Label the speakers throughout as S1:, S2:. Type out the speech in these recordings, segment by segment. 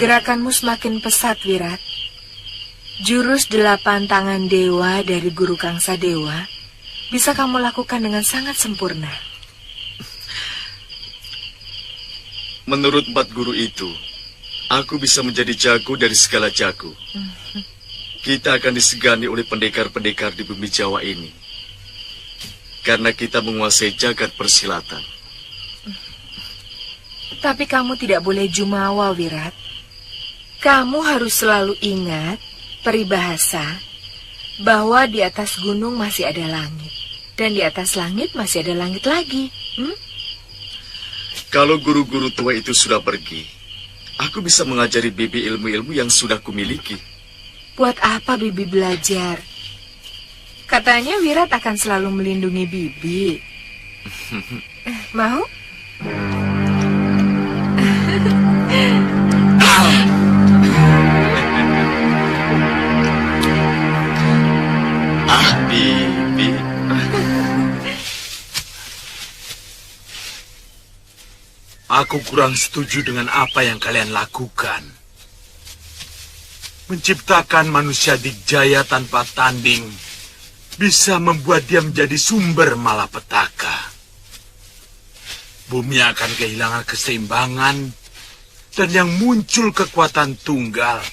S1: Gerakanmu semakin pesat, Wirat. Jurus 8 tangan dewa dari Guru Kangsa Dewa bisa kamu lakukan dengan sangat sempurna.
S2: Menurut 4 guru itu, aku bisa menjadi jago dari segala jago. Kita akan disegani oleh pendekar-pendekar di bumi Jawa ini. Karena kita menguasai jagat persilatan.
S1: Tapi kamu tidak boleh jumawa, Wirat. Kamu harus selalu ingat peribahasa bahwa di atas gunung masih ada langit. Dan di atas langit masih ada langit lagi.
S2: Kalau guru-guru tua itu sudah pergi, aku bisa mengajari Bibi ilmu-ilmu yang sudah kumiliki.
S1: Buat apa Bibi belajar? Katanya Wirat akan selalu melindungi Bibi. Mau?
S2: Bibi.
S3: Aku kurang setuju dengan apa yang kalian lakukan. Menciptakan manusia dikjaya tanpa tanding bisa membuat dia menjadi sumber malapetaka. Bumi akan kehilangan keseimbangan dan yang muncul kekuatan tunggal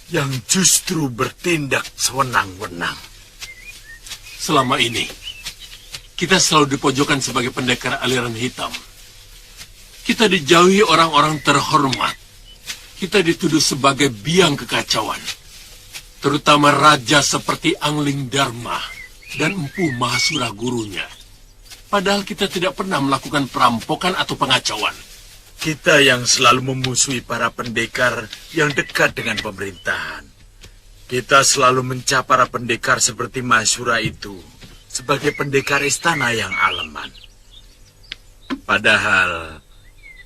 S3: yang justru bertindak sewenang-wenang.
S4: Selama ini, kita selalu dipojokkan sebagai pendekar aliran hitam. Kita dijauhi orang-orang terhormat. Kita dituduh sebagai biang kekacauan. Terutama raja seperti Angling Dharma dan Empu Mahasura gurunya. Padahal kita tidak pernah melakukan perampokan atau pengacauan.
S3: Kita yang selalu memusuhi para pendekar yang dekat dengan pemerintahan. Kita selalu mencap para pendekar seperti Mahasura itu sebagai pendekar istana yang aleman. Padahal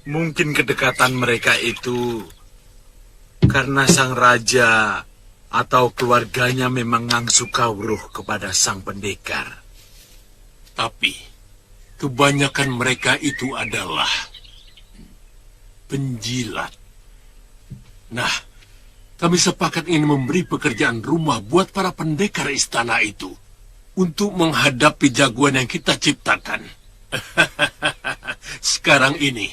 S3: mungkin kedekatan mereka itu karena sang raja atau keluarganya memang ngangsu kawruh kepada sang pendekar.
S4: Tapi kebanyakan mereka itu adalah penjilat. Nah, kami sepakat ingin memberi pekerjaan rumah buat para pendekar istana itu untuk menghadapi jagoan yang kita ciptakan. Sekarang ini,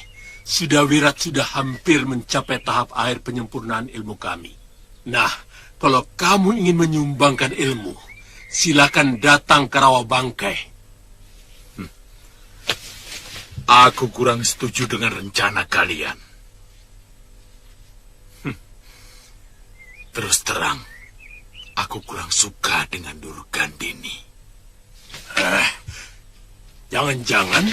S4: Wirat sudah hampir mencapai tahap akhir penyempurnaan ilmu kami. Nah, kalau kamu ingin menyumbangkan ilmu, silakan datang ke Rawabangkai.
S3: Aku kurang setuju dengan rencana kalian. Terus terang, aku kurang suka dengan Durgandini.
S4: Jangan-jangan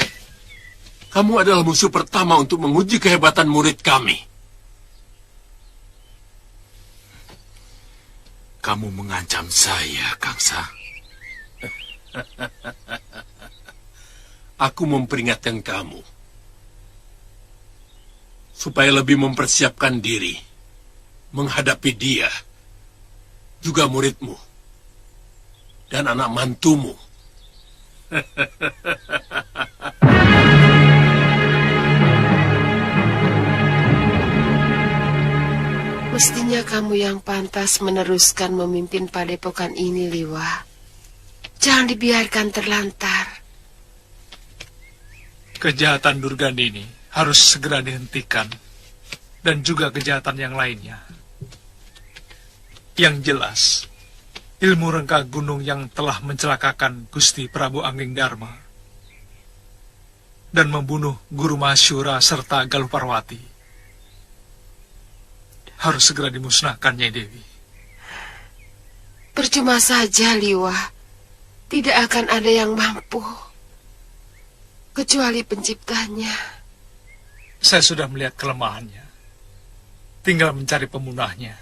S4: kamu adalah musuh pertama untuk menguji kehebatan murid kami.
S3: Kamu mengancam saya, Kangsa.
S4: Aku memperingatkan kamu supaya lebih mempersiapkan diri menghadapi dia, juga muridmu dan anak mantumu.
S5: Mestinya kamu yang pantas meneruskan memimpin padepokan ini, Liwa. Jangan dibiarkan terlantar.
S6: Kejahatan Durgandini harus segera dihentikan, dan juga kejahatan yang lainnya. Yang jelas, ilmu rengka gunung yang telah mencelakakan Gusti Prabu Angling Dharma dan membunuh Guru Mahasura serta Galuh Parwati harus segera dimusnahkan, Nyai Dewi.
S5: Percuma saja, Liwa. Tidak akan ada yang mampu, kecuali penciptanya.
S6: Saya sudah melihat kelemahannya. Tinggal mencari pemunahnya.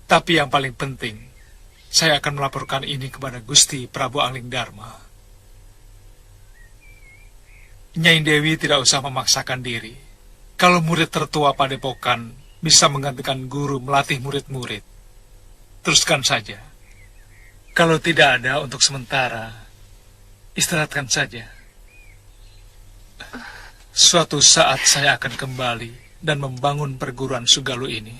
S6: Tapi yang paling penting, saya akan melaporkan ini kepada Gusti Prabu Angling Dharma. Nyai Dewi tidak usah memaksakan diri. Kalau murid tertua padepokan bisa menggantikan guru melatih murid-murid, teruskan saja. Kalau tidak ada untuk sementara, istirahatkan saja. Suatu saat saya akan kembali dan membangun perguruan Sugalu ini.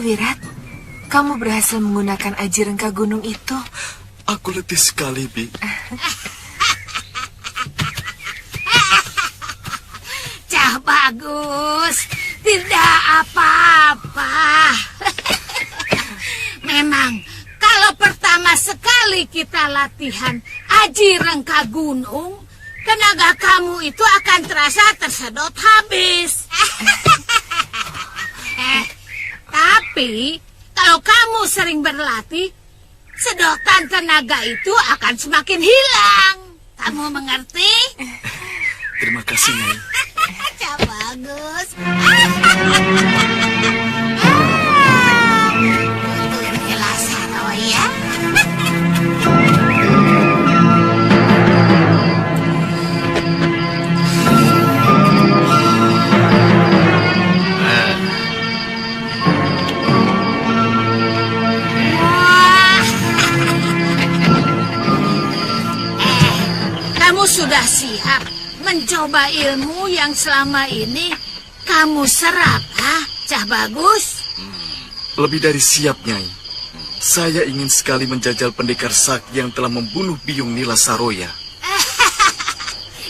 S1: Wirat, kamu berhasil menggunakan aji rengka gunung itu.
S2: Aku letih sekali, Bi.
S7: Cah bagus, tidak apa-apa. Memang, kalau pertama sekali kita latihan aji rengka gunung, tenaga kamu itu akan terasa tersedot habis. Tapi, kalau kamu sering berlatih, sedotan tenaga itu akan semakin hilang. Kamu mengerti?
S2: Terima kasih, Nyai.
S7: Cah bagus. Inilah Saroya. Sudah siap mencoba ilmu yang selama ini kamu serap, Cah bagus?
S2: Lebih dari siap, Nyai. Saya ingin sekali menjajal pendekar sakti yang telah membunuh biung Nila Saroya.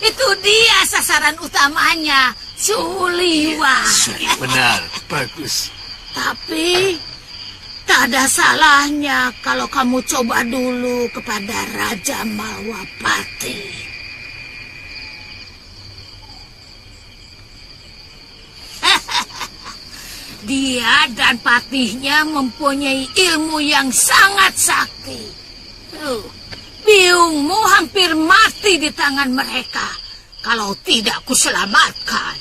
S7: Itu dia sasaran utamanya, Suliwa.
S4: Benar, bagus.
S7: Tapi tak ada salahnya kalau kamu coba dulu kepada Raja Malwapati. Dia dan patihnya mempunyai ilmu yang sangat sakti. Biungmu hampir mati di tangan mereka kalau tidak kuselamatkan.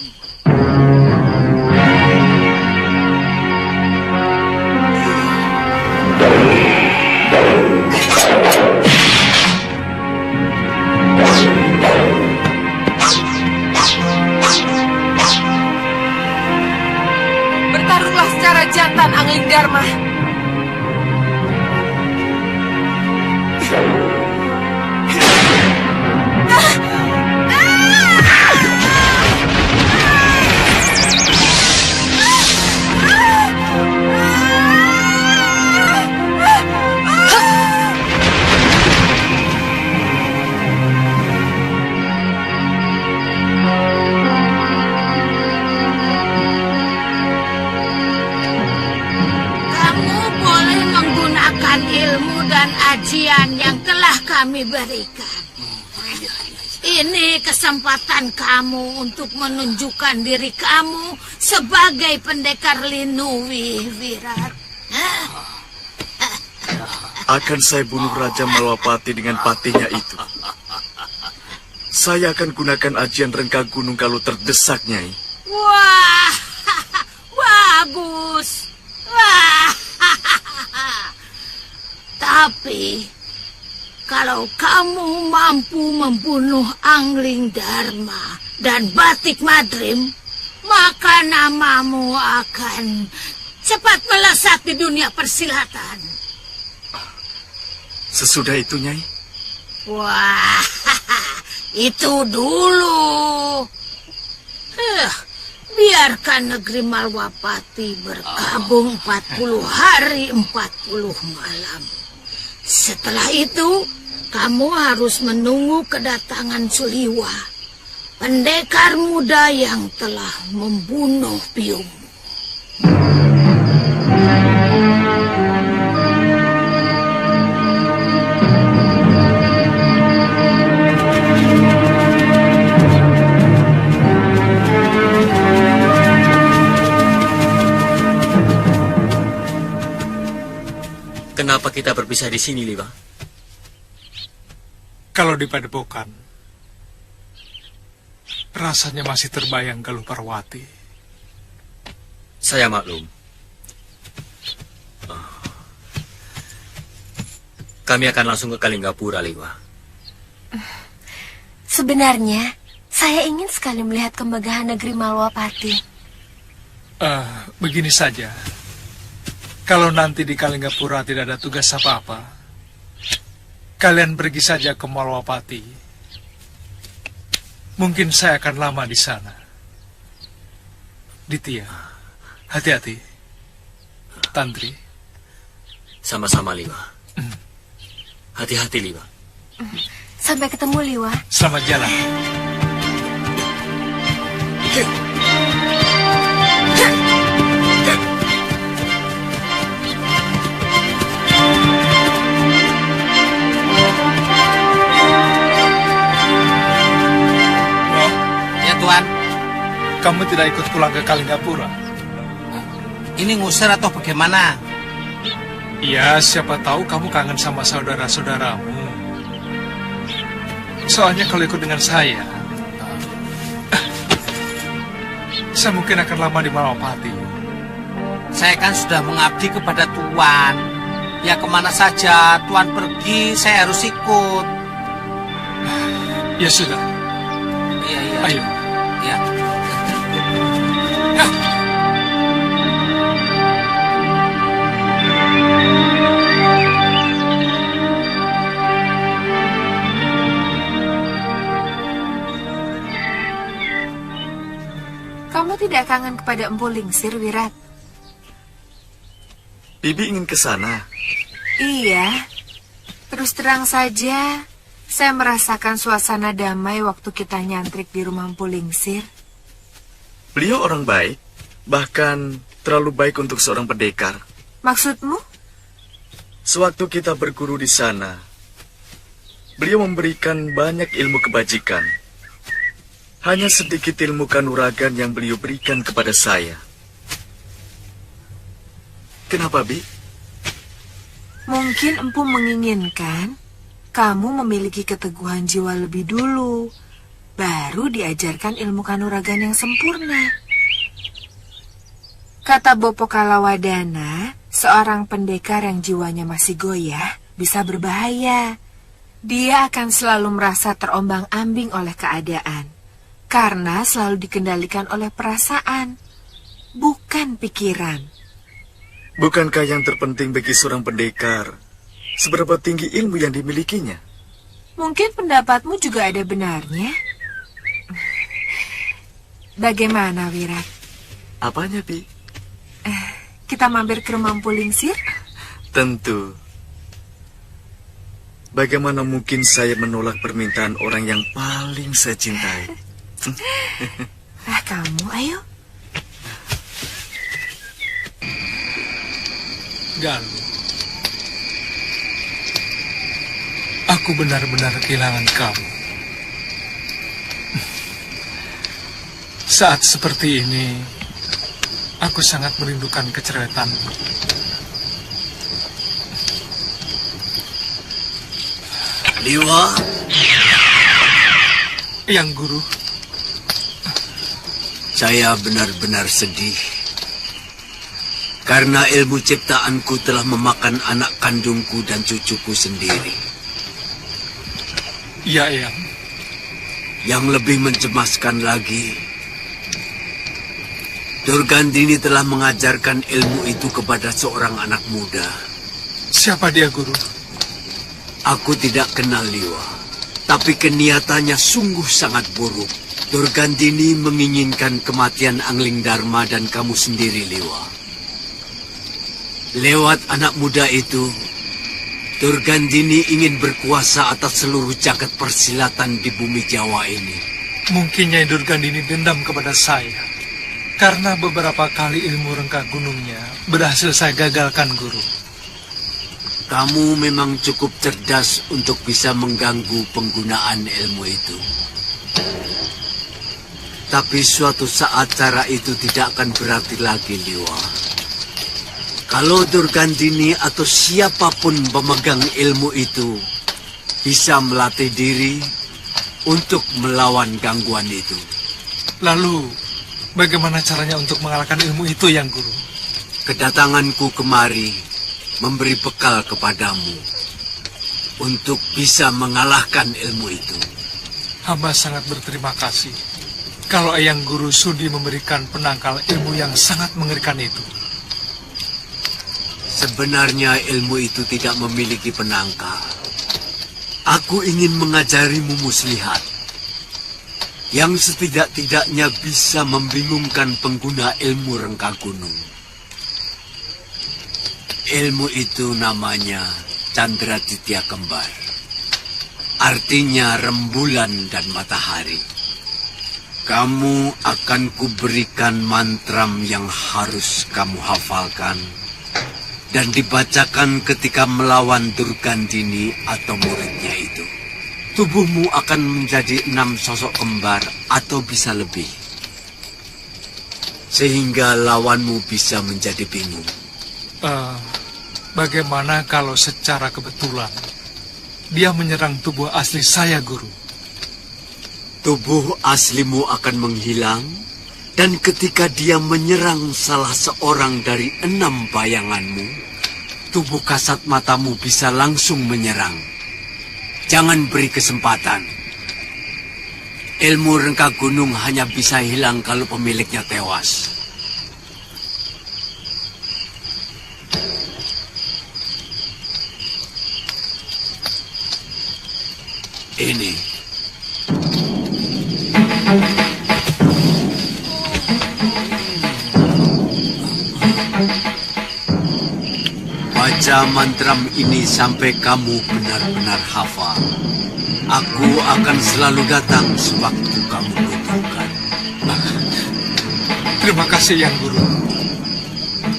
S1: Bertarunglah secara jantan, Angling Dharma.
S7: Ilmu dan ajian yang telah kami berikan. Ini kesempatan kamu untuk menunjukkan diri kamu sebagai pendekar Linuwi, Wirat.
S2: Akan saya bunuh Raja Malwapati dengan patihnya itu. Saya akan gunakan ajian rengka gunung kalau terdesak, Nyai.
S7: Wah, bagus. Wah. Tapi, kalau kamu mampu membunuh Angling Dharma dan Batik Madrim, maka namamu akan cepat melesat di dunia persilatan.
S2: Sesudah itu, Nyai,
S7: Wah, itu dulu. Biarkan negeri Malwapati berkabung 40 hari 40 malam. Setelah itu, kamu harus menunggu kedatangan Suliwa, pendekar muda yang telah membunuh Biung.
S8: Kenapa kita berpisah di sini, Liwa?
S6: Kalau di Padepokan, rasanya masih terbayang Galuh Parwati.
S8: Saya maklum. Kami akan langsung ke Kalinggapura, Liwa.
S9: Sebenarnya, saya ingin sekali melihat kemegahan negeri Malwapati.
S6: Begini saja. Kalau nanti di Kalinggapura tidak ada tugas apa-apa, kalian pergi saja ke Malwapati. Mungkin saya akan lama di sana. Ditya, hati-hati. Tantri.
S8: Sama-sama, Liwa. Hati-hati, Liwa.
S9: Sampai ketemu, Liwa.
S6: Selamat jalan.
S10: Tuan,
S6: Kamu tidak ikut pulang ke Kalinggapura?
S10: ini ngusir atau bagaimana?
S6: Iya, siapa tahu kamu kangen sama saudara-saudaramu. Soalnya kalau ikut dengan saya mungkin akan lama di Malwapati.
S10: Saya kan sudah mengabdi kepada Tuan. Ya kemana saja Tuan pergi, saya harus ikut.
S6: Ya sudah.
S10: Iya.
S6: Ayo.
S10: Ya.
S1: Kamu tidak kangen kepada Empu Lingsir, Wirat?
S2: Bibi ingin ke sana.
S1: Iya. Terus terang saja, saya merasakan suasana damai waktu kita nyantrik di rumah Empu Lingsir.
S2: Beliau orang baik, bahkan terlalu baik untuk seorang pendekar.
S1: Maksudmu?
S2: Sewaktu kita berguru di sana, beliau memberikan banyak ilmu kebajikan. Hanya sedikit ilmu kanuragan yang beliau berikan kepada saya. Kenapa, Bi?
S1: Mungkin Empu menginginkan kamu memiliki keteguhan jiwa lebih dulu, baru diajarkan ilmu kanuragan yang sempurna. Kata Bopo Kalawadana, seorang pendekar yang jiwanya masih goyah bisa berbahaya. Dia akan selalu merasa terombang-ambing oleh keadaan, karena selalu dikendalikan oleh perasaan, bukan pikiran.
S2: Bukankah yang terpenting bagi seorang pendekar seberapa tinggi ilmu yang dimilikinya?
S1: Mungkin pendapatmu juga ada benarnya. Bagaimana, Wirat?
S2: Apanya, Bi?
S1: Kita mampir ke rumah Empu Lingsir?
S2: Tentu. Bagaimana mungkin saya menolak permintaan orang yang paling saya cintai?
S1: Kamu, ayo.
S6: Galuh, aku benar-benar kehilangan kamu. Saat seperti ini, aku sangat merindukan kecerewetanmu.
S8: Liwa?
S6: Yang Guru,
S11: saya benar-benar sedih karena ilmu ciptaanku telah memakan anak kandungku dan cucuku sendiri.
S6: ya Eyang.
S11: Yang lebih mencemaskan lagi, Durgandini telah mengajarkan ilmu itu kepada seorang anak muda.
S6: Siapa dia, Guru?
S11: Aku tidak kenal, Liwa. Tapi keniatannya sungguh sangat buruk. Durgandini menginginkan kematian Angling Dharma dan kamu sendiri, Liwa. Lewat anak muda itu, Durgandini ingin berkuasa atas seluruh jagat persilatan di bumi Jawa ini.
S6: Mungkin Nyai Durgandini dendam kepada saya. Karena beberapa kali ilmu rengkah gunungnya berhasil saya gagalkan, Guru.
S11: Kamu memang cukup cerdas untuk bisa mengganggu penggunaan ilmu itu. Tapi suatu saat cara itu tidak akan berarti lagi, Liwa. Kalau Durgandini atau siapapun pemegang ilmu itu bisa melatih diri untuk melawan gangguan itu.
S6: Lalu, bagaimana caranya untuk mengalahkan ilmu itu, Yang Guru?
S11: Kedatanganku kemari memberi bekal kepadamu untuk bisa mengalahkan ilmu itu.
S6: Hamba sangat berterima kasih kalau Eyang Guru sudi memberikan penangkal ilmu yang sangat mengerikan itu.
S11: Sebenarnya ilmu itu tidak memiliki penangkal. Aku ingin mengajarimu muslihat yang setidak-tidaknya bisa membingungkan pengguna ilmu rengkah gunung. Ilmu itu namanya Candraditya Kembar. Artinya rembulan dan matahari. Kamu akan kuberikan mantram yang harus kamu hafalkan dan dibacakan ketika melawan Durgandini atau muridnya itu. Tubuhmu akan menjadi 6 sosok kembar atau bisa lebih. Sehingga lawanmu bisa menjadi bingung.
S6: Bagaimana kalau secara kebetulan dia menyerang tubuh asli saya, Guru?
S11: Tubuh aslimu akan menghilang, dan ketika dia menyerang salah seorang dari 6 bayanganmu, tubuh kasat matamu bisa langsung menyerang. Jangan beri kesempatan. Ilmu rengkah gunung hanya bisa hilang kalau pemiliknya tewas. Ini. Baca mantram ini sampai kamu benar-benar hafal. Aku akan selalu datang sewaktu kamu butuhkan.
S6: Terima kasih, Yang Guru.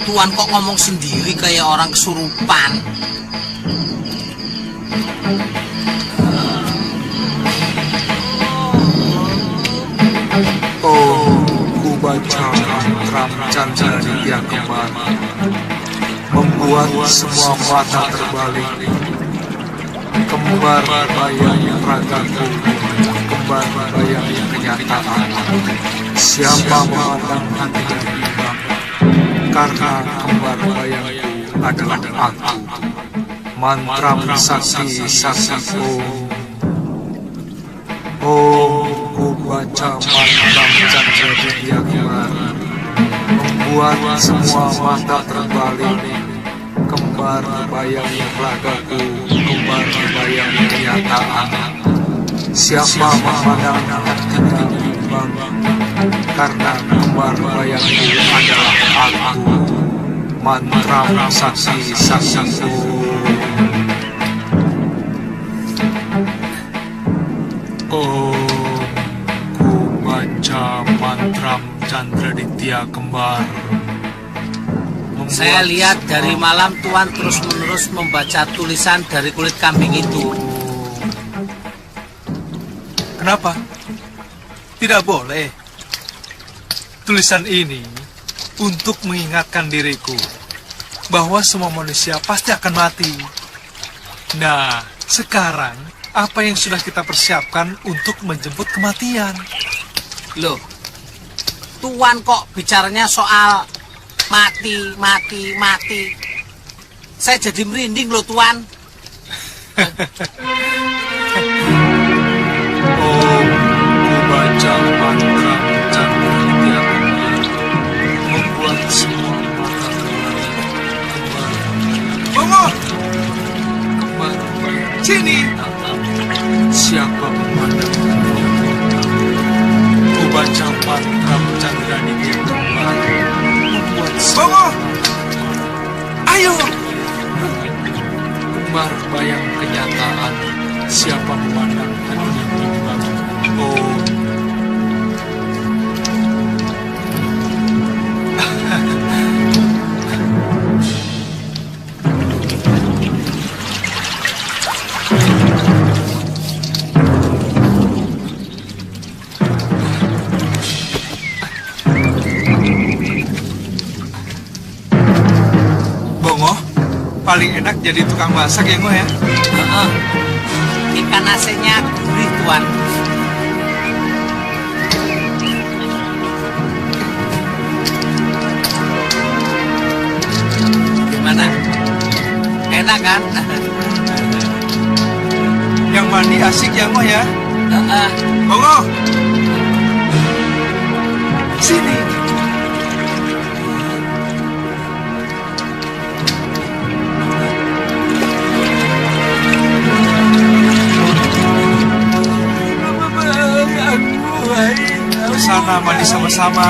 S10: Tuan kok ngomong sendiri kayak orang kesurupan?
S6: Oh, ku baca mantram Candraditya Kembar, membuat semua mata terbalik. Kembar bayang ragaku, kembar bayang kenyataan. Siapa memandang hati imbang, karena kembar bayangku adalah aku. Mantram saksi-saksiku. Oh, ku baca mantram Candraditya Kembar, membuat semua mata terbalik. Kembar bayang ragaku, kembar bayang kenyataan. Siapa memandang hatinya bimbang, karena kembar bayangku adalah aku. Mantram saksi-saksiku. Oh, ku baca mantram Candraditya Kembar.
S10: Saya lihat dari malam Tuan terus-menerus membaca tulisan dari kulit kambing itu.
S6: Kenapa? Tidak boleh. Tulisan ini untuk mengingatkan diriku bahwa semua manusia pasti akan mati. Nah, sekarang apa yang sudah kita persiapkan untuk menjemput kematian?
S10: Loh, Tuan kok bicaranya soal mati. Saya jadi merinding loh, Tuan.
S6: Oh, ku baca mantram Candraditya Kembar, membuat semua mata terbalik. Kembar, sini. Siapa perasaan siapa memandang hatinya bimbang. Oh.
S12: Paling enak jadi tukang masak ya, Ngo ya?
S10: Ikan asinnya gurih, Tuan. Gimana? Enak kan?
S12: Yang mandi asik ya, Ngo ya? Ngo! Sini! Sana mandi sama-sama.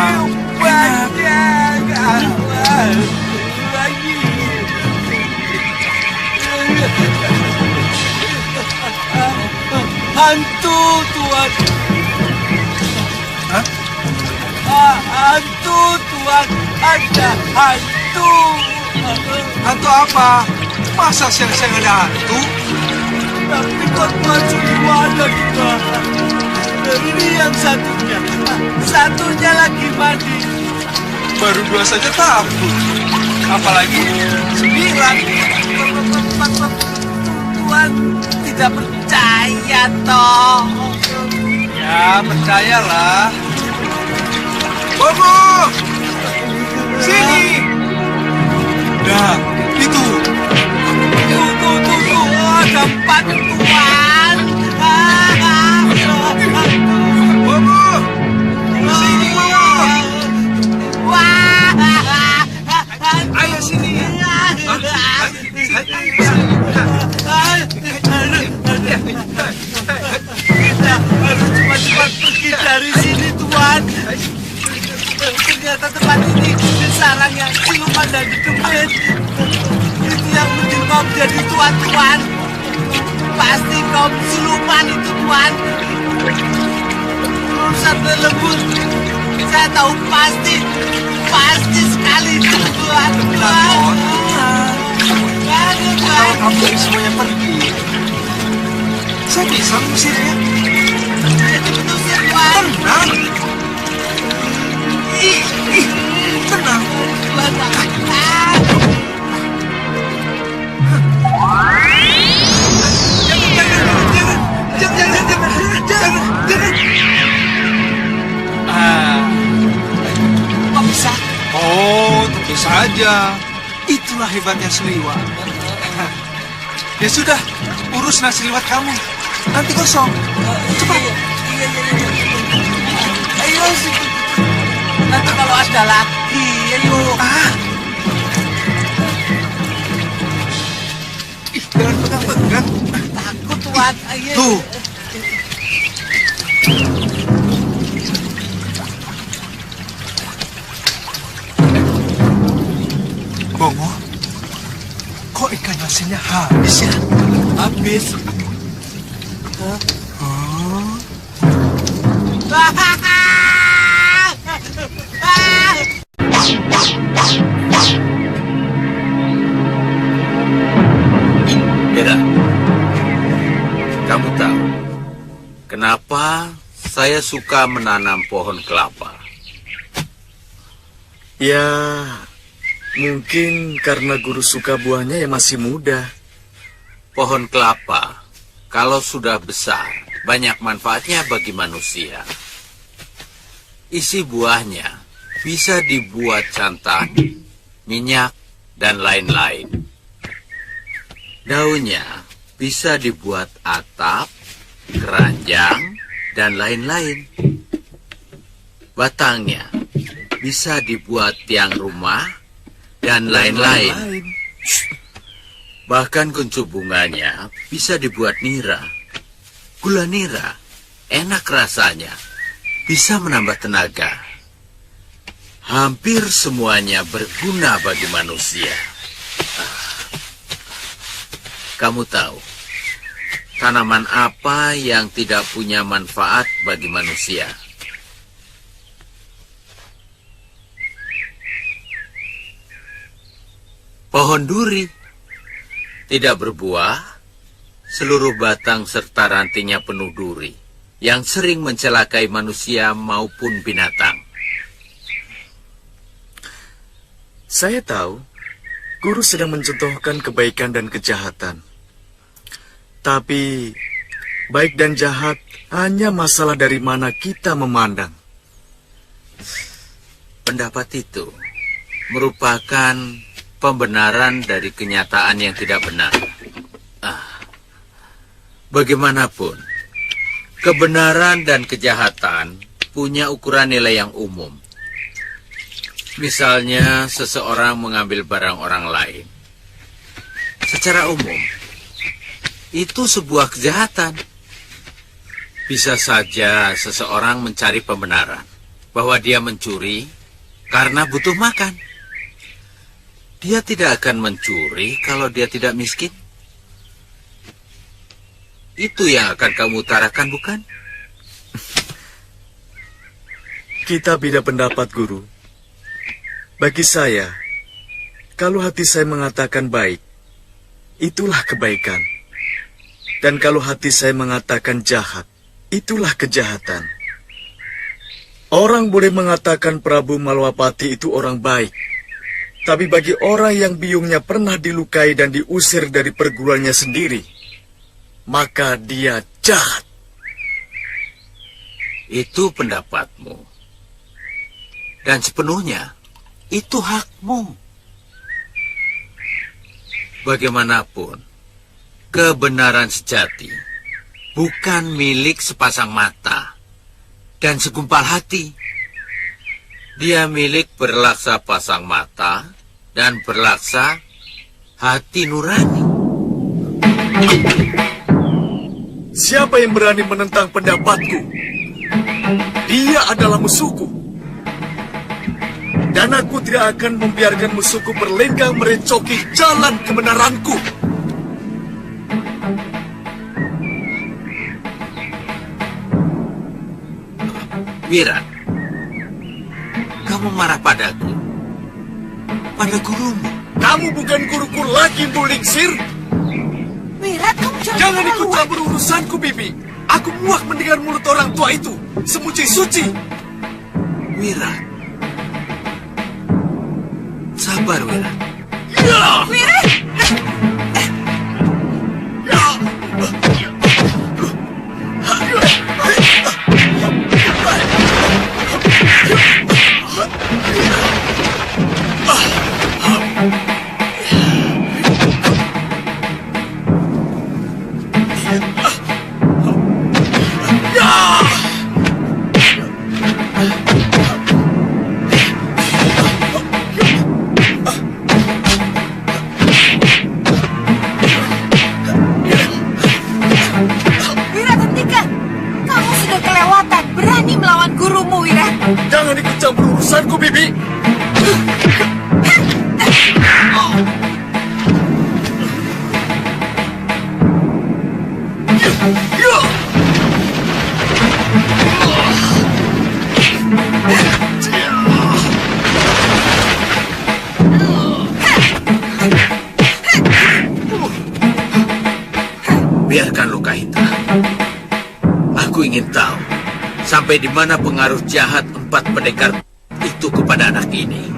S13: Hantu, Tuan.
S12: Hah?
S13: Hantu, Tuan. Ada hantu.
S12: Hantu apa? Masa siang-siang ada hantu?
S13: Tapi kok Tuan semua ada di bawah. Ini yang satunya. Satunya lagi mandi.
S12: Baru 2 saja takut. Apalagi 9.
S13: Tuan tidak percaya toh.
S12: Ya, percayalah. Bobo! Sini! Nah, itu.
S13: Tuh. Ada 4 Tuan.
S12: Bobo! Sini, Bobo!
S13: Wah.
S12: Ayo sini.
S13: Kita harus cepat-cepat pergi dari sini, Tuan. Ternyata tempat ini sarangnya siluman dan dikepit. Itu yang bikin kau jadi Tuan. Pasti kau siluman itu, Tuan. Urusan lembut. Saya tahu pasti sekali itu, Tuan.
S12: Kalau kamu dari semuanya pergi, saya bisa mengusirnya. Tenang. Tenang.
S13: Kok bisa?
S12: Oh, tentu saja. Itulah hebatnya Seliwak. Ya sudah, urus nasi liwet kamu. Nanti kosong. Cepat.
S13: Ayo, nanti kalau ada lagi, ayo.
S12: Jangan pegang-pegang.
S13: Takut, Tuan. Ayo.
S12: Tuh. Bongo, kok ikan asinnya habis ya?
S13: Habis.
S11: Mira, kamu tahu kenapa saya suka menanam pohon kelapa?
S2: Ya, mungkin karena guru suka buahnya yang masih muda.
S11: Pohon kelapa, kalau sudah besar, banyak manfaatnya bagi manusia. Isi buahnya bisa dibuat santan, minyak, dan lain-lain. Daunnya bisa dibuat atap, keranjang, dan lain-lain. Batangnya bisa dibuat tiang rumah, dan lain-lain. Bahkan kuncup bunganya bisa dibuat nira. Gula nira enak rasanya, bisa menambah tenaga. Hampir semuanya berguna bagi manusia. Kamu tahu,
S14: Tanaman apa yang tidak punya manfaat bagi manusia? Pohon duri tidak berbuah, seluruh batang serta rantingnya penuh duri, yang sering mencelakai manusia maupun binatang.
S2: Saya tahu, guru sedang mencontohkan kebaikan dan kejahatan. Tapi, baik dan jahat hanya masalah dari mana kita memandang.
S14: Pendapat itu merupakan pembenaran dari kenyataan yang tidak benar. Bagaimanapun, kebenaran dan kejahatan punya ukuran nilai yang umum. Misalnya, seseorang mengambil barang orang lain. Secara umum, itu sebuah kejahatan. Bisa saja seseorang mencari pembenaran bahwa dia mencuri karena butuh makan. Dia tidak akan mencuri kalau dia tidak miskin. Itu yang akan kamu utarakan, bukan?
S2: Kita beda pendapat, guru. Bagi saya, kalau hati saya mengatakan baik, itulah kebaikan. Dan kalau hati saya mengatakan jahat, itulah kejahatan. Orang boleh mengatakan Prabu Malwapati itu orang baik. Tapi bagi orang yang biungnya pernah dilukai dan diusir dari perguruannya sendiri, maka dia jahat.
S14: Itu pendapatmu. Dan sepenuhnya, itu hakmu. Bagaimanapun, kebenaran sejati bukan milik sepasang mata dan segumpal hati. Dia milik berlaksa pasang mata dan berlaksa hati nurani.
S2: Siapa yang berani menentang pendapatku? Dia adalah musuhku. Dan aku tidak akan membiarkan musuhku berlenggang merecoki jalan kebenaranku.
S14: Wira, kamu marah padaku, pada gurumu.
S2: Kamu bukan guruku lagi, Bu Lingsir.
S7: Wirat, kamu
S2: jangan ikut campur urusanku, Bibi. Aku muak mendengar mulut orang tua itu, semuci-suci.
S14: Wira, sabar, Wira.
S7: Wira!
S2: Jangan ikut campur urusanku, Bibi.
S14: Biarkan luka hitam. Aku ingin tahu sampai di mana pengaruh jahat 4 pendekar itu kepada anak ini.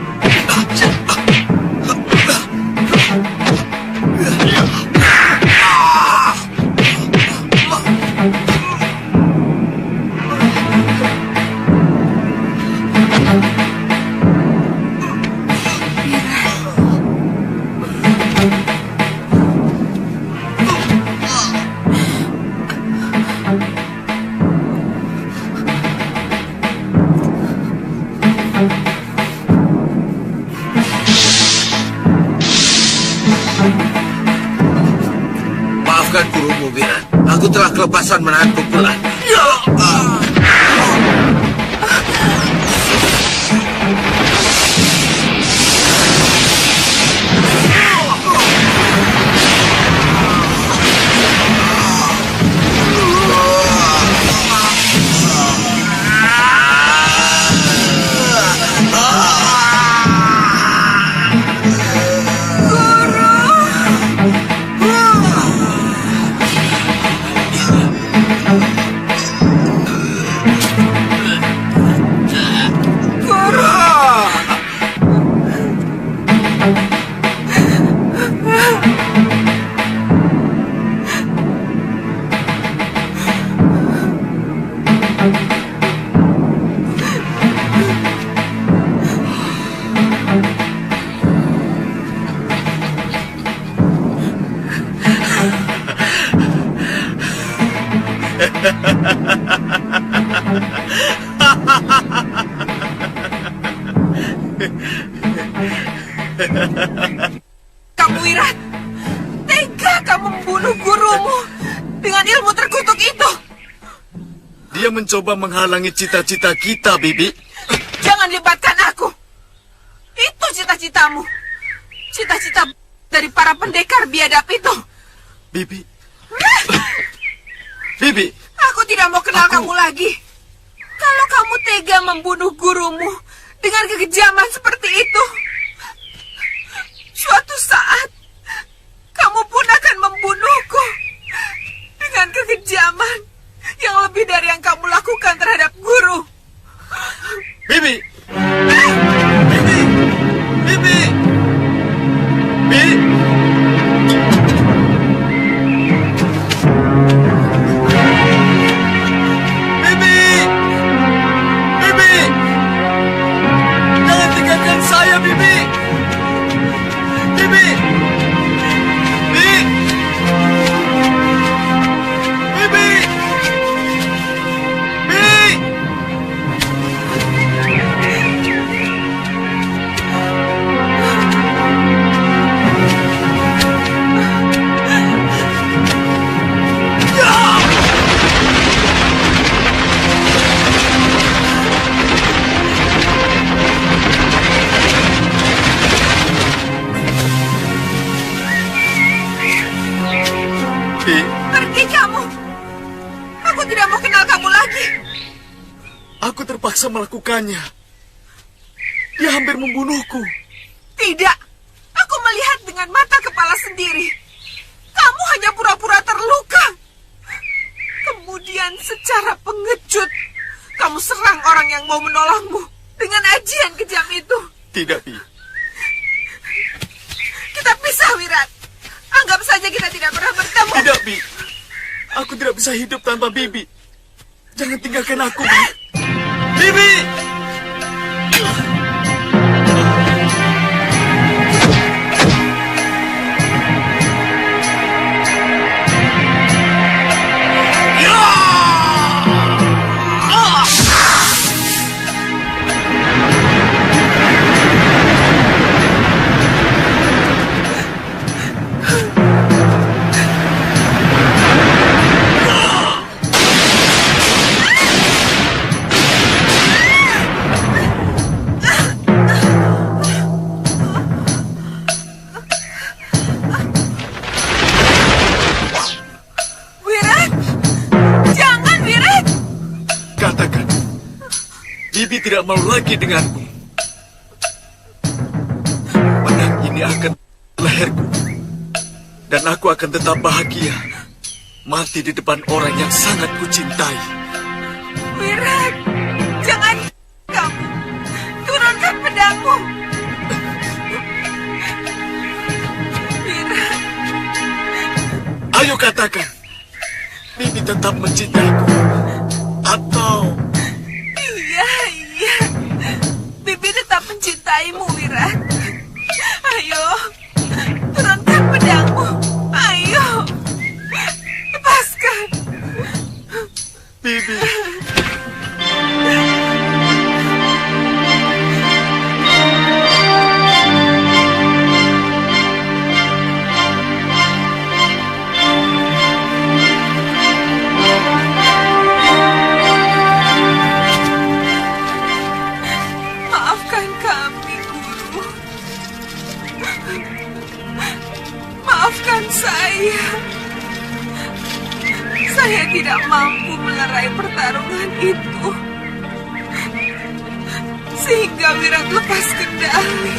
S14: Maafkan gurumu, Wira. Aku telah kelepasan menahan pukulan.
S1: Kamu Wirat, tega kamu membunuh gurumu dengan ilmu terkutuk itu.
S2: Dia mencoba menghalangi cita-cita kita, Bibi.
S1: Jangan libatkan aku. Itu cita-citamu. Cita-cita dari para pendekar biadab itu.
S2: Bibi. Bibi.
S1: Aku tidak mau kenal kamu lagi. Kalau kamu tega membunuh gurumu dengan kekejaman seperti itu, suatu saat kamu pun akan membunuhku dengan kekejaman yang lebih dari yang kamu lakukan terhadap guru.
S2: Bibi. Bibi. Bibi. Bibi. Saya, Bibi. Bibi. Bibi. Bibi. Bibi.
S1: Pergi kamu. Aku tidak mau kenal kamu lagi.
S2: Aku terpaksa melakukannya. Dia hampir membunuhku.
S1: Tidak. Aku melihat dengan mata kepala sendiri. Kamu hanya pura-pura terluka. Kemudian secara pengecut, kamu serang orang yang mau menolongmu dengan ajian kejam itu.
S2: Tidak, Bi.
S1: Kita pisah, Wirat. Anggap saja kita tidak pernah bertemu.
S2: Tidak, Bi. Aku tidak bisa hidup tanpa Bibi. Jangan tinggalkan aku, Bi. Bibi! Bibi tidak mau lagi denganku. Pedang ini akan leherku. Dan aku akan tetap bahagia. Mati di depan orang yang sangat kucintai.
S1: Wirat, jangan kamu. Turunkan pedangmu. Wirat.
S2: Ayo katakan. Bibi tetap mencintaiku. Atau...
S1: Iya. Bibi tetap mencintaimu, Wirat. Ayo, turunkan pedangmu. Ayo, lepaskan.
S2: Bibi.
S1: Maafkan kami, Guru. Maafkan saya. Saya tidak mampu melerai pertarungan itu. Sehingga Wirat lepas kendali.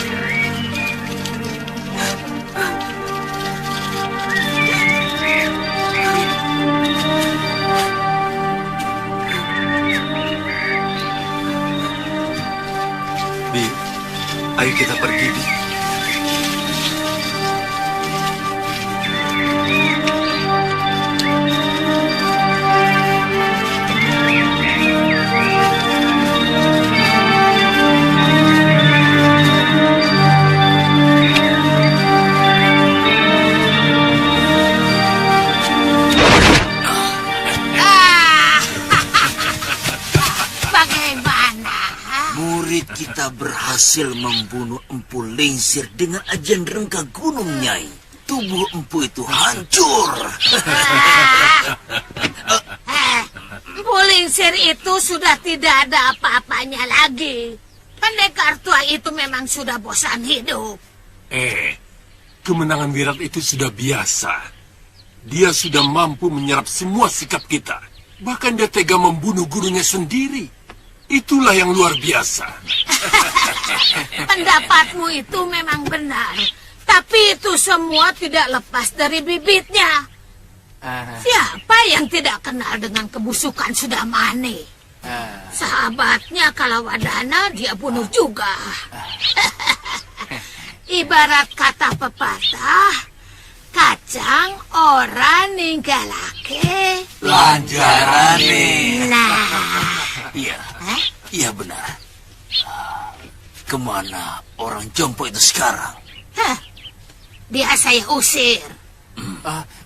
S2: Bi, ayo kita pergi, Bi.
S15: berhasil membunuh Empu Lingsir dengan ajian rengka gunung, Nyai, tubuh Empu itu hancur.
S7: Empu Lingsir itu sudah tidak ada apa-apanya lagi. Pendekar tua itu memang sudah bosan hidup.
S4: Kemenangan Wirat itu sudah biasa. Dia sudah mampu menyerap semua sikap kita. Bahkan dia tega membunuh gurunya sendiri. Itulah yang luar biasa.
S7: Pendapatmu itu memang benar. Tapi itu semua tidak lepas dari bibitnya. Siapa yang tidak kenal dengan kebusukan Sudamani? Sahabatnya Kalawadana dia bunuh juga. Ibarat kata pepatah, kacang ora ninggalake
S15: lanjarane.
S7: Nah,
S15: Iya benar. Kemana orang jompo itu sekarang?
S7: Dia saya usir.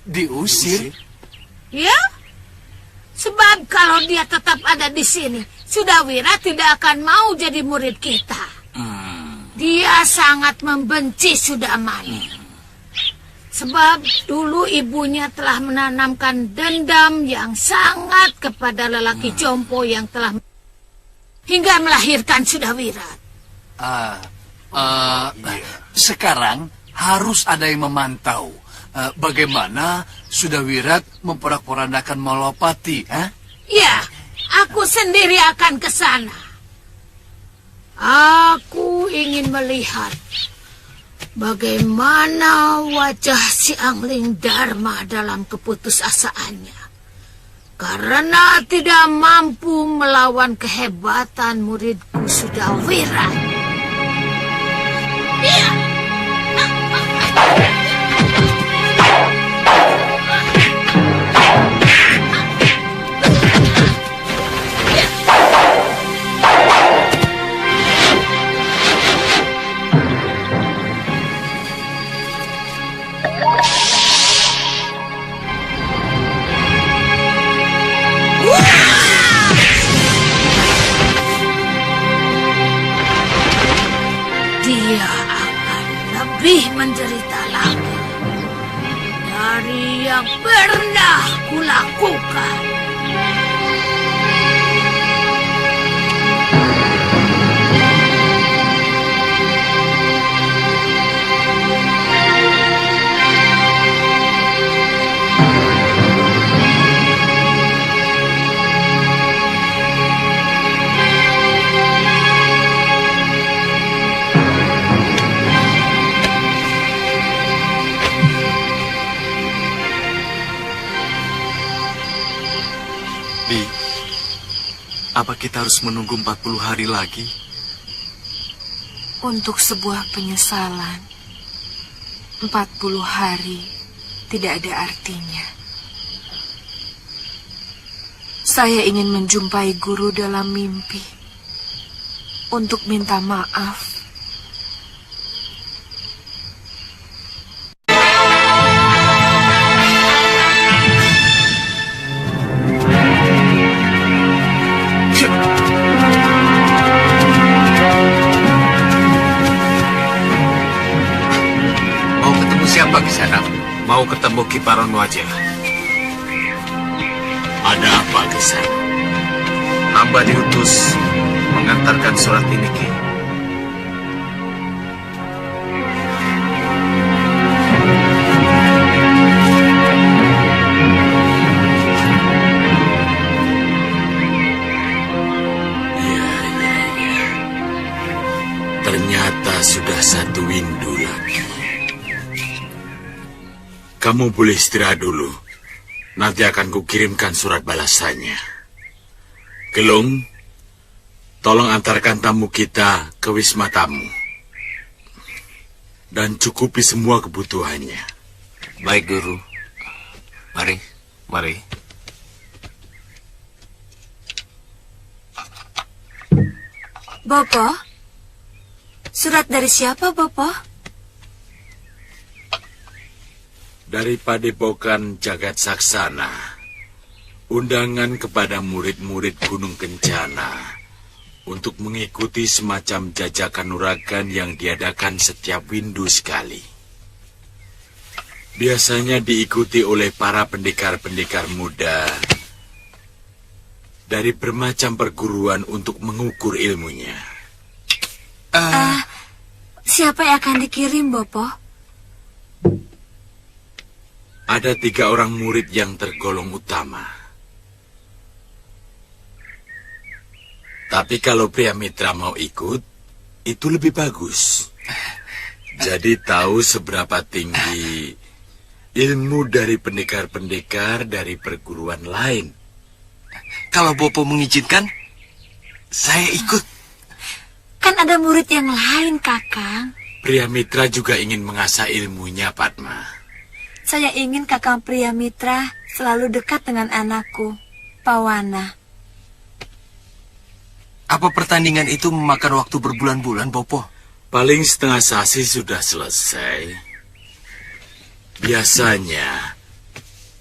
S15: Diusir?
S7: Ya? Sebab kalau dia tetap ada di sini, Sudawira tidak akan mau jadi murid kita. Dia sangat membenci Sudamani. Sebab dulu ibunya telah menanamkan dendam yang sangat kepada lelaki jompo yang telah hingga melahirkan Sudawira.
S16: Sekarang harus ada yang memantau bagaimana Sudawirat memporak-porandakan Malwapati.
S7: Ya, aku sendiri akan ke sana. Aku ingin melihat bagaimana wajah si Angling Dharma dalam keputusasaannya. Karena tidak mampu melawan kehebatan muridku Sudawira. Iya. Dia akan lebih menderita lagi dari yang pernah kulakukan.
S2: Apa kita harus menunggu 40 hari lagi?
S1: Untuk sebuah penyesalan, 40 hari tidak ada artinya. Saya ingin menjumpai guru dalam mimpi untuk minta maaf.
S14: Siapa di sana? Mau ketemu Kiparon wajah. Ada apa di sana? Hamba diutus mengantarkan surat ini, Ki. Ya. Ternyata sudah satu windu lagi. Kamu boleh istirahat dulu. Nanti akan kukirimkan surat balasannya. Gelung, tolong antarkan tamu kita ke wisma tamu. Dan cukupi semua kebutuhannya.
S8: Baik, Guru. Mari.
S9: Bopo? Surat dari siapa, Bopo?
S3: Dari Padepokan Jagat Saksana, undangan kepada murid-murid Gunung Kencana untuk mengikuti semacam jajakan nuragan yang diadakan setiap windu sekali. Biasanya diikuti oleh para pendekar-pendekar muda dari bermacam perguruan untuk mengukur ilmunya.
S9: Siapa yang akan dikirim, Bopo?
S3: Ada 3 orang murid yang tergolong utama. Tapi kalau Pria Mitra mau ikut, itu lebih bagus. Jadi tahu seberapa tinggi ilmu dari pendekar-pendekar dari perguruan lain.
S15: Kalau Bopo mengizinkan, saya ikut.
S9: Kan ada murid yang lain, Kakang.
S3: Pria Mitra juga ingin mengasah ilmunya, Padma.
S9: Saya ingin Kakang Pria Mitra selalu dekat dengan anakku, Pawana.
S15: Apa pertandingan itu memakan waktu berbulan-bulan, Bopo?
S3: Paling setengah sasi sudah selesai. Biasanya,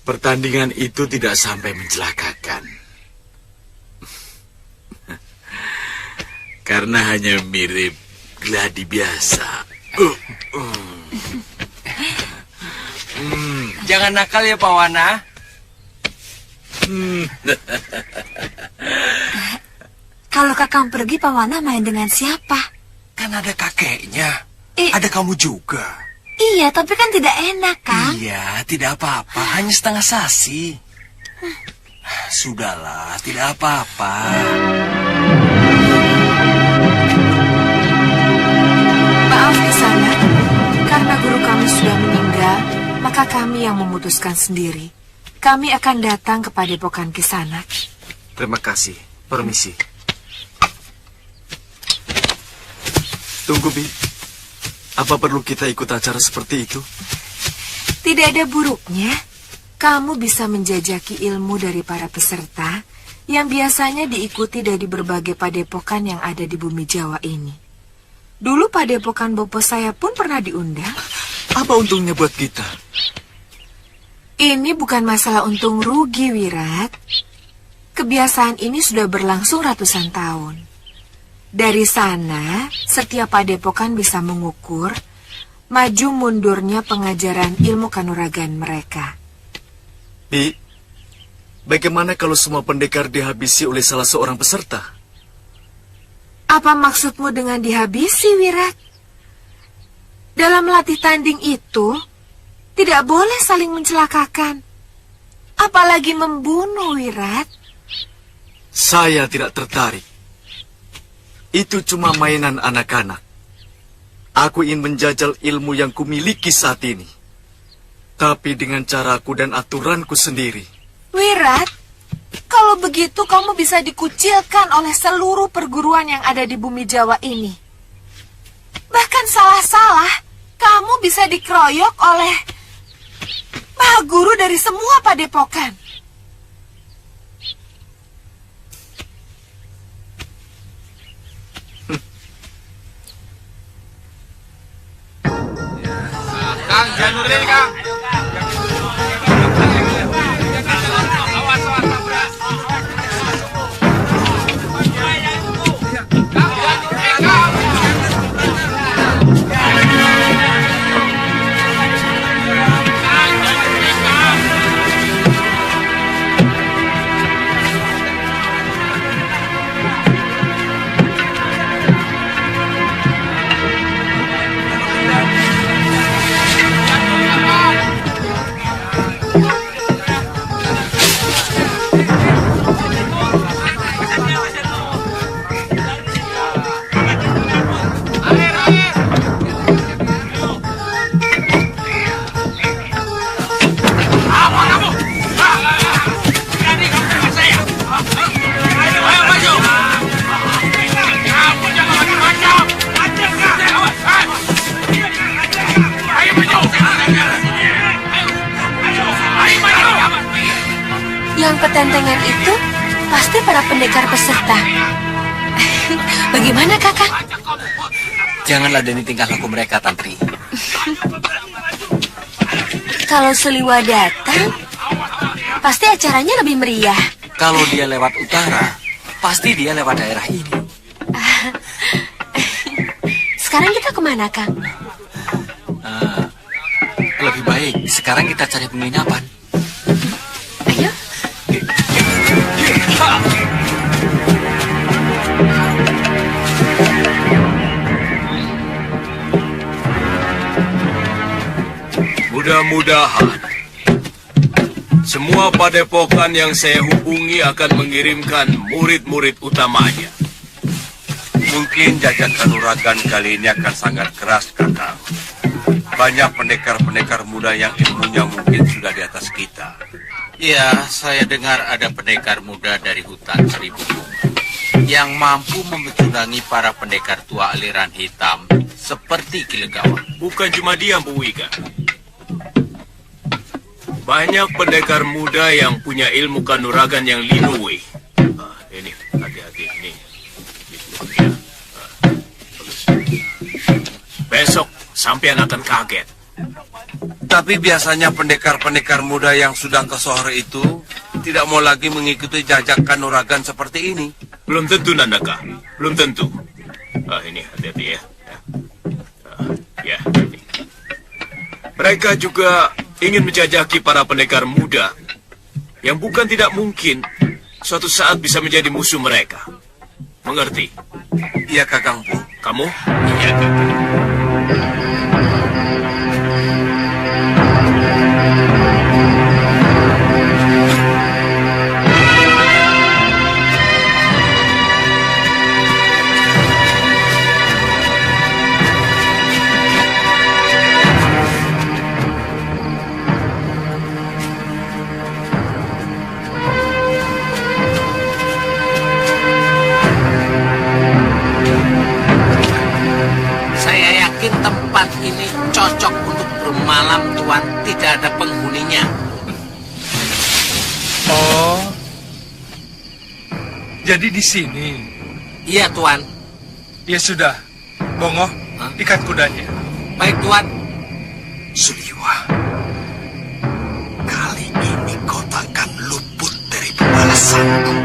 S3: pertandingan itu tidak sampai mencelakakan. Karena hanya mirip gladi biasa.
S15: Jangan nakal ya, Pawana.
S9: Kalau Kakang pergi, Pawana main dengan siapa?
S15: Kan ada kakeknya. Ada kamu juga.
S9: Iya, tapi kan tidak enak, Kang.
S15: Iya, tidak apa-apa. Hanya setengah sasi. Sudahlah, tidak apa-apa.
S1: Maaf Kisanak, karena guru kami sudah meninggal, maka kami yang memutuskan sendiri. Kami akan datang ke padepokan Kisanak.
S2: Terima kasih. Permisi. Tunggu, Bi. Apa perlu kita ikut acara seperti itu?
S1: Tidak ada buruknya. Kamu bisa menjajaki ilmu dari para peserta yang biasanya diikuti dari berbagai padepokan yang ada di bumi Jawa ini. Dulu padepokan Bopo saya pun pernah diundang.
S2: Apa untungnya buat kita?
S1: Ini bukan masalah untung rugi, Wirat. Kebiasaan ini sudah berlangsung ratusan tahun. Dari sana, setiap padepokan bisa mengukur maju mundurnya pengajaran ilmu kanuragan mereka.
S2: Bi, bagaimana kalau semua pendekar dihabisi oleh salah seorang peserta?
S1: Apa maksudmu dengan dihabisi, Wirat? Dalam latih tanding itu, tidak boleh saling mencelakakan. Apalagi membunuh, Wirat.
S2: Saya tidak tertarik. Itu cuma mainan anak-anak. Aku ingin menjajal ilmu yang kumiliki saat ini. Tapi dengan caraku dan aturanku sendiri.
S1: Wirat, kalau begitu kamu bisa dikucilkan oleh seluruh perguruan yang ada di bumi Jawa ini. Bahkan salah-salah, kamu bisa dikeroyok oleh Maha Guru dari semua padepokan.
S13: Kang, Janurin, Kang.
S9: Yang petentengan itu pasti para pendekar peserta. Bagaimana, Kakak?
S15: Jangan ladeni tingkah laku mereka, Tantri.
S9: Kalau Seliwa datang, pasti acaranya lebih meriah.
S15: Kalau dia lewat utara, pasti dia lewat daerah ini.
S5: Sekarang kita kemana, Kang?
S16: Lebih baik sekarang kita cari penginapan.
S5: Ayo.
S4: Mudah-mudahan semua padepokan yang saya hubungi akan mengirimkan murid-murid utamanya.
S11: Mungkin jajak kanuragan kali ini akan sangat keras, Kakang. Banyak pendekar-pendekar muda yang ilmunya mungkin sudah di atas kita.
S14: Ya, saya dengar ada pendekar muda dari hutan Seribu Bunga yang mampu memecurangi para pendekar tua aliran hitam seperti Ki Legawa.
S4: Bukan cuma dia, Bu Wika. Banyak pendekar muda yang punya ilmu kanuragan yang linui. Ini, hati-hati, ini. Besok, sampean akan kaget.
S11: Tapi biasanya pendekar-pendekar muda yang sudah ke Sohor itu tidak mau lagi mengikuti jajak kanuragan seperti ini.
S4: Belum tentu, Nandaka. Belum tentu. Ini, hati-hati ya. Ya, ini. Mereka juga ingin menjajaki para pendekar muda yang bukan tidak mungkin suatu saat bisa menjadi musuh mereka. Mengerti?
S11: Iya, Kakang Bu.
S4: Kamu? Iya, Kakang.
S14: Tempat ini cocok untuk bermalam, Tuan. Tidak ada penghuninya.
S6: Oh, jadi di sini?
S14: Iya, Tuan.
S6: Ya sudah, Bongo, ikat kudanya.
S14: Baik, Tuan.
S3: Suliwa, kali ini kau takkan luput dari pembalasanku.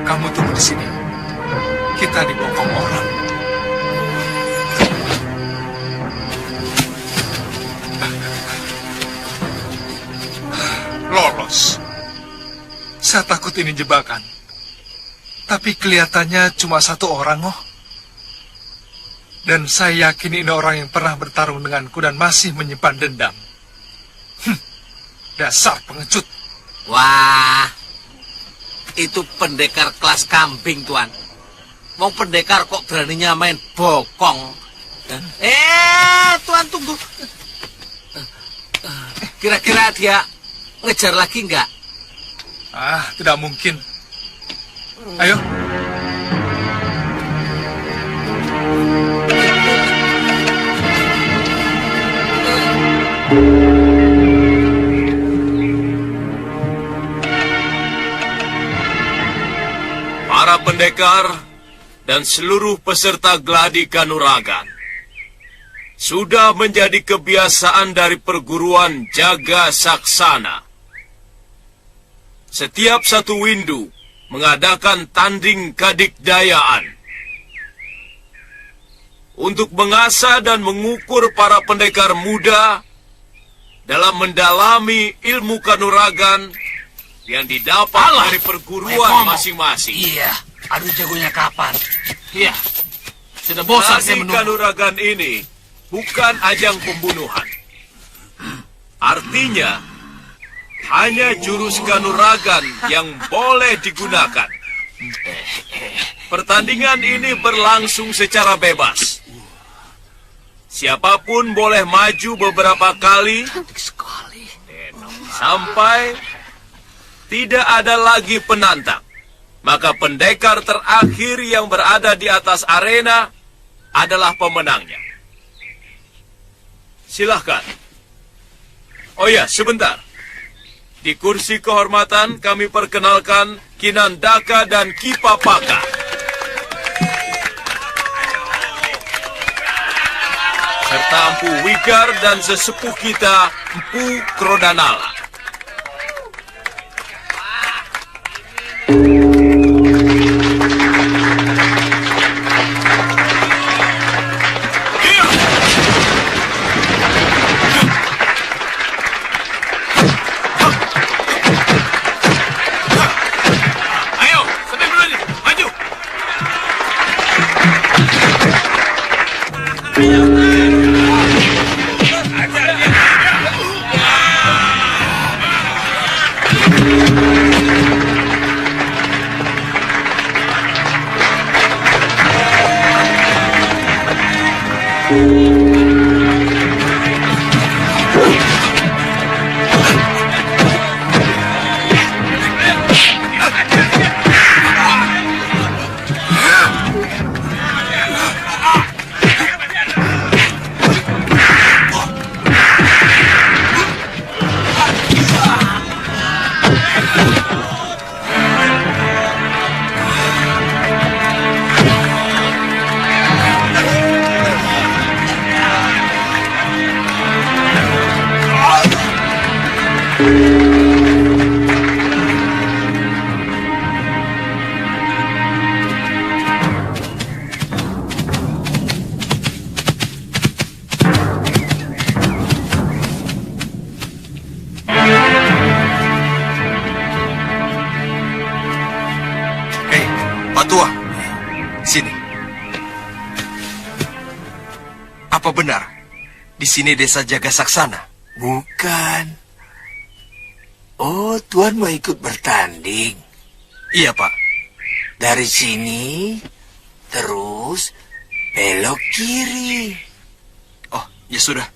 S6: Kamu tunggu di sini. Kita dibokong orang. Lolos. Saya takut ini jebakan. Tapi kelihatannya cuma satu orang, oh. Dan saya yakin ini orang yang pernah bertarung denganku dan masih menyimpan dendam. Dasar pengecut.
S14: Wah, itu pendekar kelas kambing, Tuan. Mau pendekar kok beraninya main bokong. Tuan tunggu. Kira-kira dia ngejar lagi nggak?
S6: Tidak mungkin. Ayo.
S4: Para pendekar dan seluruh peserta gladi kanuragan sudah menjadi kebiasaan dari perguruan Jaga Saksana. Setiap satu windu mengadakan tanding kadikdayaan.
S17: untuk mengasah dan mengukur para pendekar muda dalam mendalami ilmu kanuragan yang didapat dari perguruan masing-masing.
S10: Iya, adu jagonya kapan? Iya, sudah bosan saya menunggu.
S17: Kanuragan ini bukan ajang pembunuhan. Artinya, hanya jurus kanuragan yang boleh digunakan. Pertandingan ini berlangsung secara bebas. Siapapun boleh maju beberapa kali sampai tidak ada lagi penantang. Maka pendekar terakhir yang berada di atas arena adalah pemenangnya. Silahkan. Oh ya, sebentar. Di kursi kehormatan kami perkenalkan Kinandaka dan Kipapaka. Serta Empu Wigar dan sesepuh kita, Empu Krodanala.
S18: Apa benar di sini desa Jaga Saksana?
S15: Bukan. Oh, Tuan mau ikut bertanding?
S18: Iya, Pak.
S15: Dari sini, terus belok kiri.
S18: Oh, ya sudah.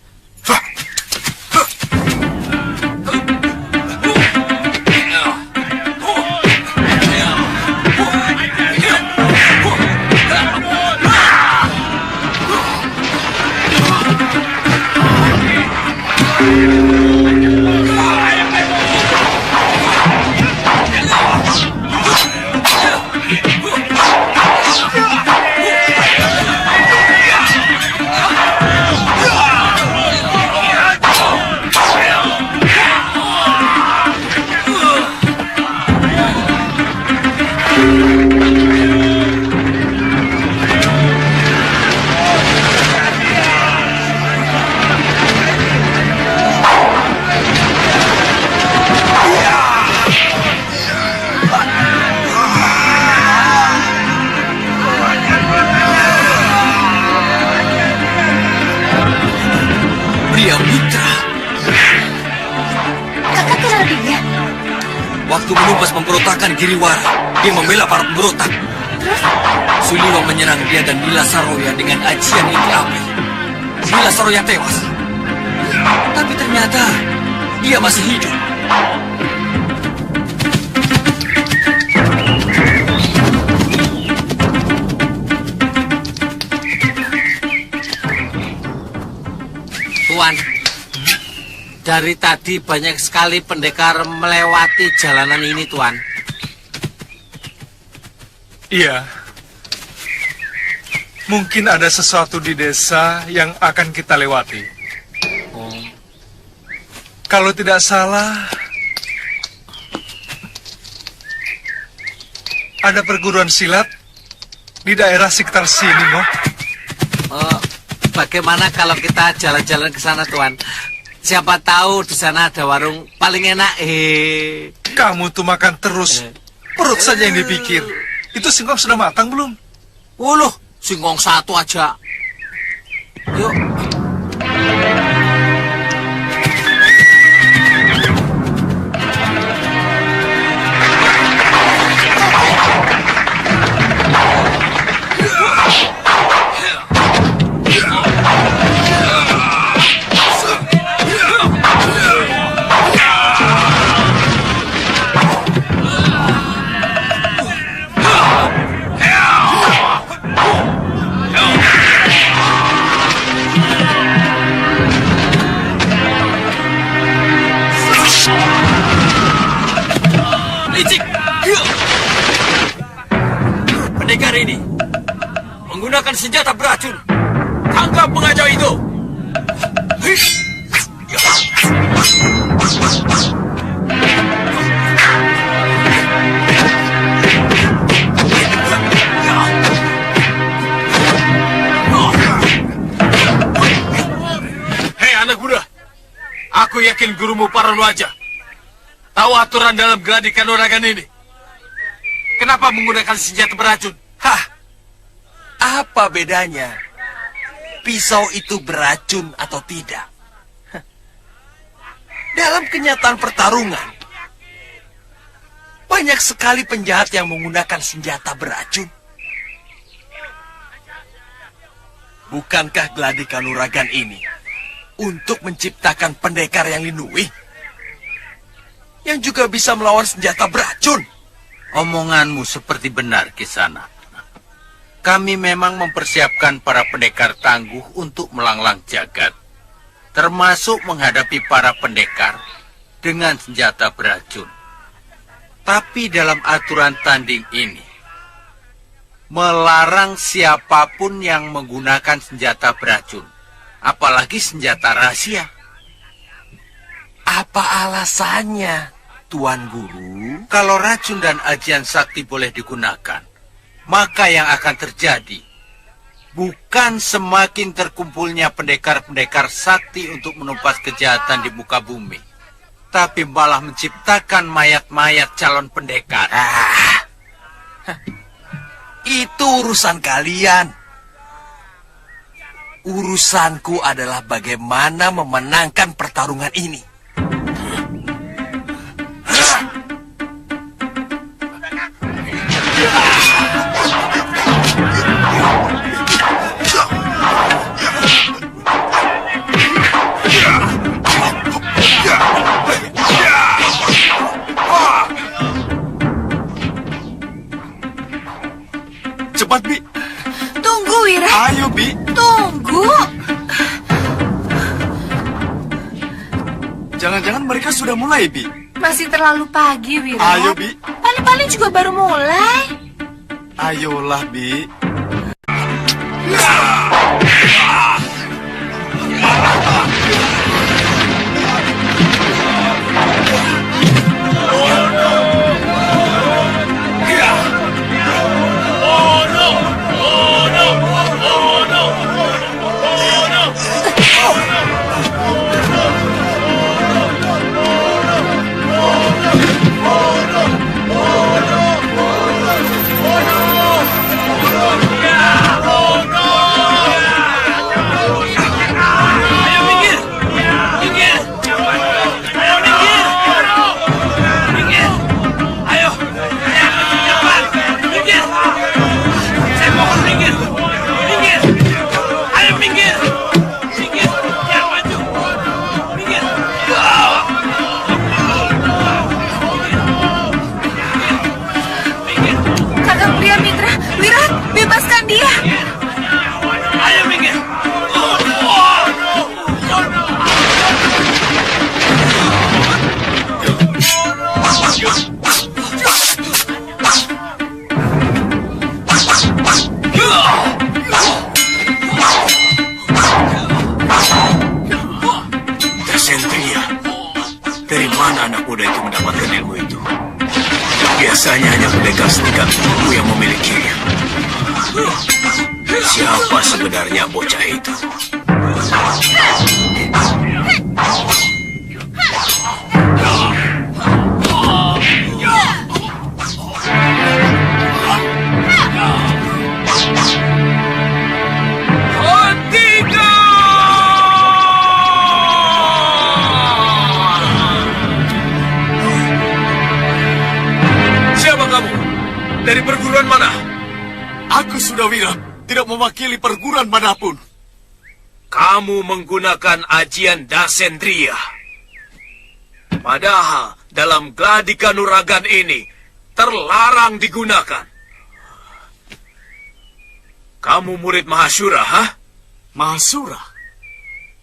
S18: Waktu menumpas pemberontakan Giriwara, dia membela para pemberontak. Suliwang menyerang dia dan Nila Saroya dengan ajian inti api. Nila Saroya tewas. Tapi ternyata dia masih hidup.
S10: Tuan, dari tadi banyak sekali pendekar melewati jalanan ini, Tuan.
S6: Iya. Mungkin ada sesuatu di desa yang akan kita lewati. Kalau tidak salah, ada perguruan silat di daerah sekitar sini, Mo.
S10: bagaimana kalau kita jalan-jalan ke sana, Tuan? Siapa tahu di sana ada warung paling enak.
S12: Kamu tuh makan terus. Perut saja yang dipikir. Itu singkong sudah matang belum?
S10: Loh, singkong satu aja. Yuk.
S18: Pendekar ini menggunakan senjata beracun. Tangkap pengacau itu.
S17: Hei anak muda, aku yakin gurumu Paranu aja tahu aturan dalam gladi kanuragan ini. Kenapa menggunakan senjata beracun?
S15: Hah, apa bedanya? Pisau itu beracun atau tidak? Dalam kenyataan pertarungan, banyak sekali penjahat yang menggunakan senjata beracun. Bukankah gladi kanuragan ini untuk menciptakan pendekar yang linui? Yang juga bisa melawan senjata beracun?
S14: Omonganmu seperti benar, Kisana. Kami memang mempersiapkan para pendekar tangguh untuk melanglang jagat, termasuk menghadapi para pendekar dengan senjata beracun. Tapi dalam aturan tanding ini, melarang siapapun yang menggunakan senjata beracun, apalagi senjata rahasia.
S15: Apa alasannya, Tuan Guru?
S14: Kalau racun dan ajian sakti boleh digunakan, maka yang akan terjadi bukan semakin terkumpulnya pendekar-pendekar sakti untuk menumpas kejahatan di muka bumi, tapi malah menciptakan mayat-mayat calon pendekar.
S15: Itu urusan kalian. Urusanku adalah bagaimana memenangkan pertarungan ini.
S2: Cepat, Bi.
S1: Tunggu, Wira.
S2: Ayo, Bi.
S1: Tunggu.
S2: Jangan-jangan mereka sudah mulai, Bi.
S1: Masih terlalu pagi, Wira.
S2: Ayo, Bi.
S1: Paling-paling juga baru mulai.
S2: Ayolah, Bi.
S15: Biasanya hanya pendekar setingkat buku yang memilikinya.
S17: Siapa sebenarnya bocah itu? Siapa kamu? Dari perguruan mana?
S19: Aku Sudawira, tidak mewakili perguruan manapun.
S17: Kamu menggunakan ajian Dasendriya. Padahal dalam gladi kanuragan ini terlarang digunakan. Kamu murid Mahasura, ha?
S19: Mahasura?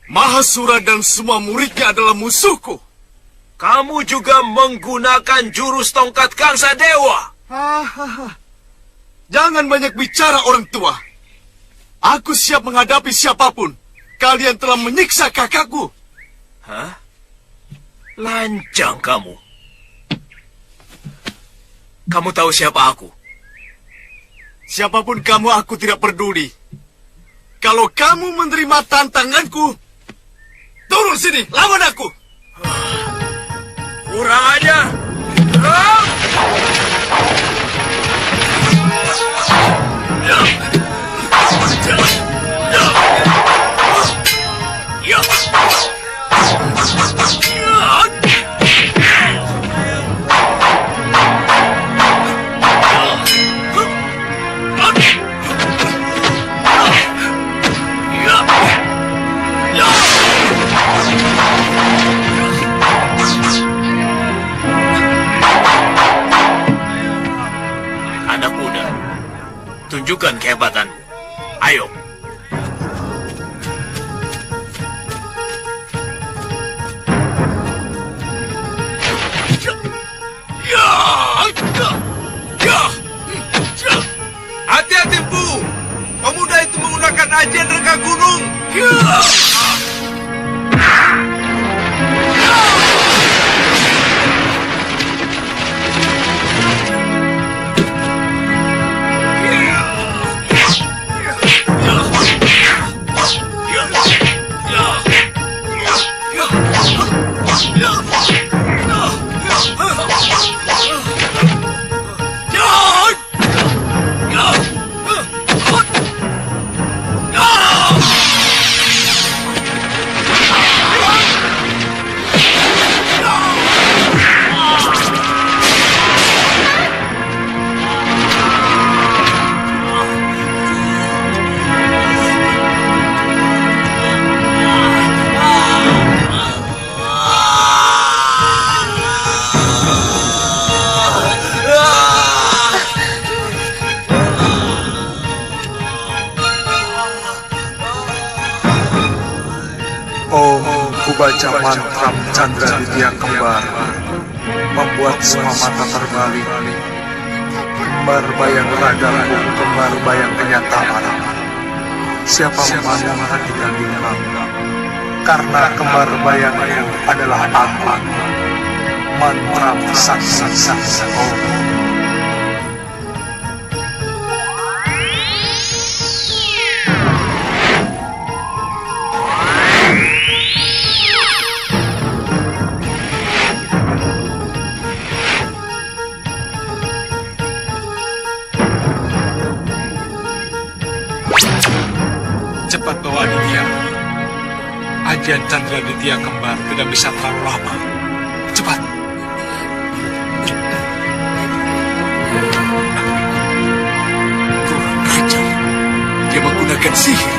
S19: Mahasura dan semua muridnya adalah musuhku.
S17: Kamu juga menggunakan jurus tongkat Kangsa Dewa.
S19: Jangan banyak bicara orang tua. Aku siap menghadapi siapapun. Kalian telah menyiksa kakakku.
S17: Hah? Lancang kamu. Kamu tahu siapa aku?
S19: Siapapun kamu, aku tidak peduli. Kalau kamu menerima tantanganku, turun sini, lawan aku.
S17: Kurang aja. Anak muda, tunjukkan kehebatanmu. Ayo.
S15: Hati-hati, Bu. Pemuda itu menggunakan ajian reka gunung.
S6: Baca mantra Chandra Ditya Kembar membuat semua mata terbalik. Kembar bayang ragaku, kembar bayang kenyataan. Siapa memandang hati dan bimbang? Karena kembar bayangku adalah aku. Mantra saksa. Cepat bawa Aditya. Ajian Chandra Ditya Kembar tidak bisa terlalu lama. Cepat.
S19: Kurang ajar. Dia menggunakan sihir.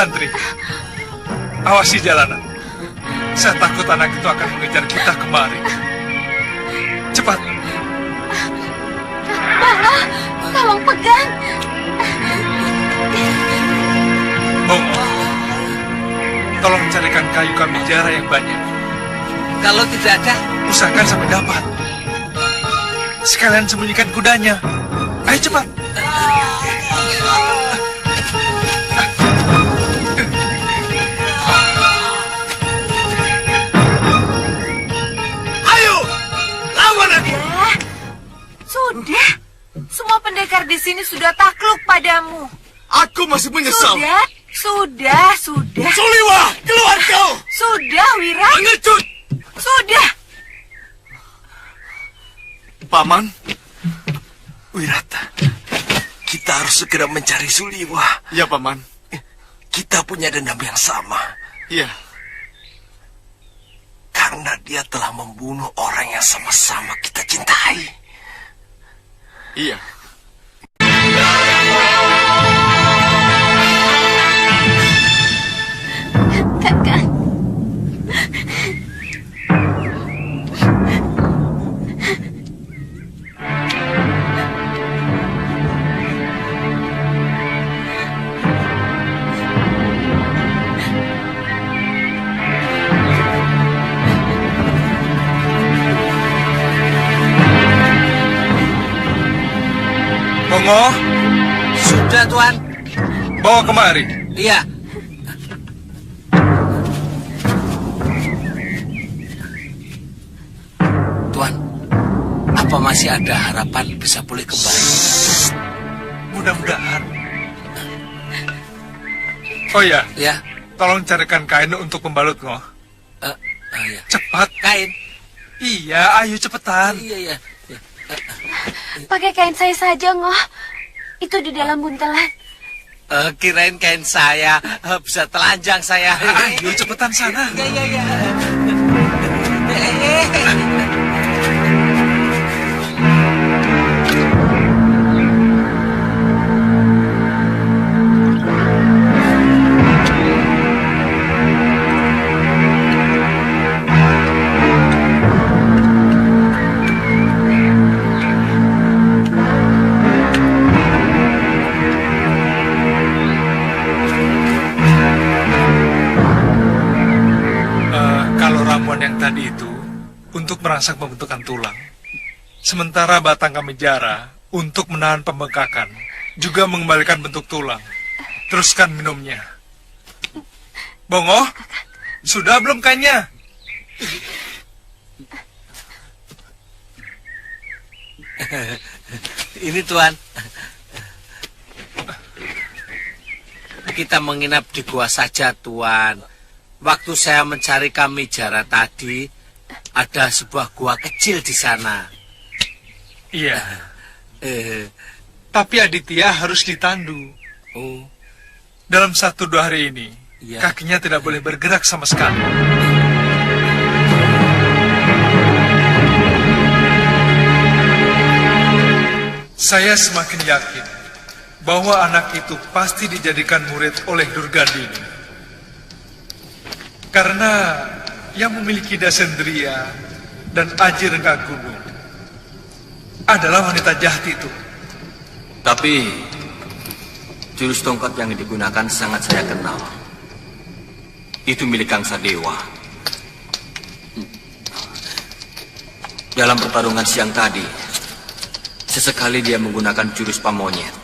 S6: Tantri, awasi jalanan. Saya takut anak itu akan mengejar kita kemari. Cepat.
S9: Bala, tolong pegang.
S6: Bongo, tolong carikan kayu kamijara yang banyak.
S10: Kalau tidak ada,
S6: usahakan sampai dapat. Sekalian sembunyikan kudanya. Ayo cepat.
S19: Ayo, lawan aku.
S1: Sudah. Semua pendekar di sini sudah takluk padamu.
S19: Aku masih menyesal.
S1: Sudah.
S19: Suliwa, keluar kau.
S1: Sudah, Wira.
S19: Pengecut.
S1: Sudah.
S15: Paman, Wirata, kita harus segera mencari Suliwa.
S19: Ya, Paman.
S15: Kita punya dendam yang sama.
S19: Iya.
S15: Karena dia telah membunuh orang yang sama-sama kita cintai.
S19: Iya.
S9: Kakak.
S6: Bongo.
S10: Sudah, Tuan.
S6: Bawa kemari.
S10: Iya. Tuan, apa masih ada harapan bisa pulih kembali?
S6: Mudah-mudahan. Oh ya.
S10: Ya.
S6: Tolong carikan kain untuk pembalut, Ngo.
S10: Ya.
S6: Cepat.
S10: Kain?
S6: Iya, ayo cepetan.
S10: Iya.
S9: Pakai kain saya saja, Ngoh. Itu di dalam buntelan.
S10: Kirain kain saya bisa telanjang saya.
S6: Ayo cepetan sana.
S10: Iya.
S6: Yang tadi itu untuk merangsang pembentukan tulang, sementara batang kamijara untuk menahan pembengkakan, juga mengembalikan bentuk tulang. Teruskan minumnya. Bongo, sudah belum kainnya?
S10: Ini, Tuan. Kita menginap di gua saja, Tuan. Waktu saya mencari kamijara tadi, ada sebuah gua kecil di sana.
S6: Iya. Tapi Aditya harus ditandu.
S10: Oh.
S6: Dalam 1-2 hari ini,
S10: ya.
S6: Kakinya tidak boleh bergerak sama sekali. Saya semakin yakin bahwa anak itu pasti dijadikan murid oleh Durgandini. Karena yang memiliki Dasendria dan Aji Rengga Gunung adalah wanita jahat itu.
S8: Tapi jurus tongkat yang digunakan sangat saya kenal. Itu milik Kang Sadewa. Dalam pertarungan siang tadi, sesekali dia menggunakan jurus pamonyet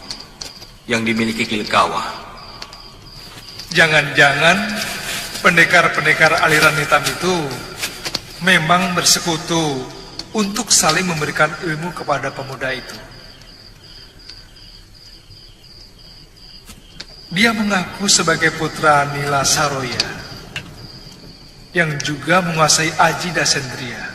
S8: yang dimiliki Kilikawa.
S6: Jangan-jangan pendekar-pendekar aliran hitam itu memang bersekutu untuk saling memberikan ilmu kepada pemuda itu. Dia mengaku sebagai putra Nila Saroya yang juga menguasai Aji Dasendria.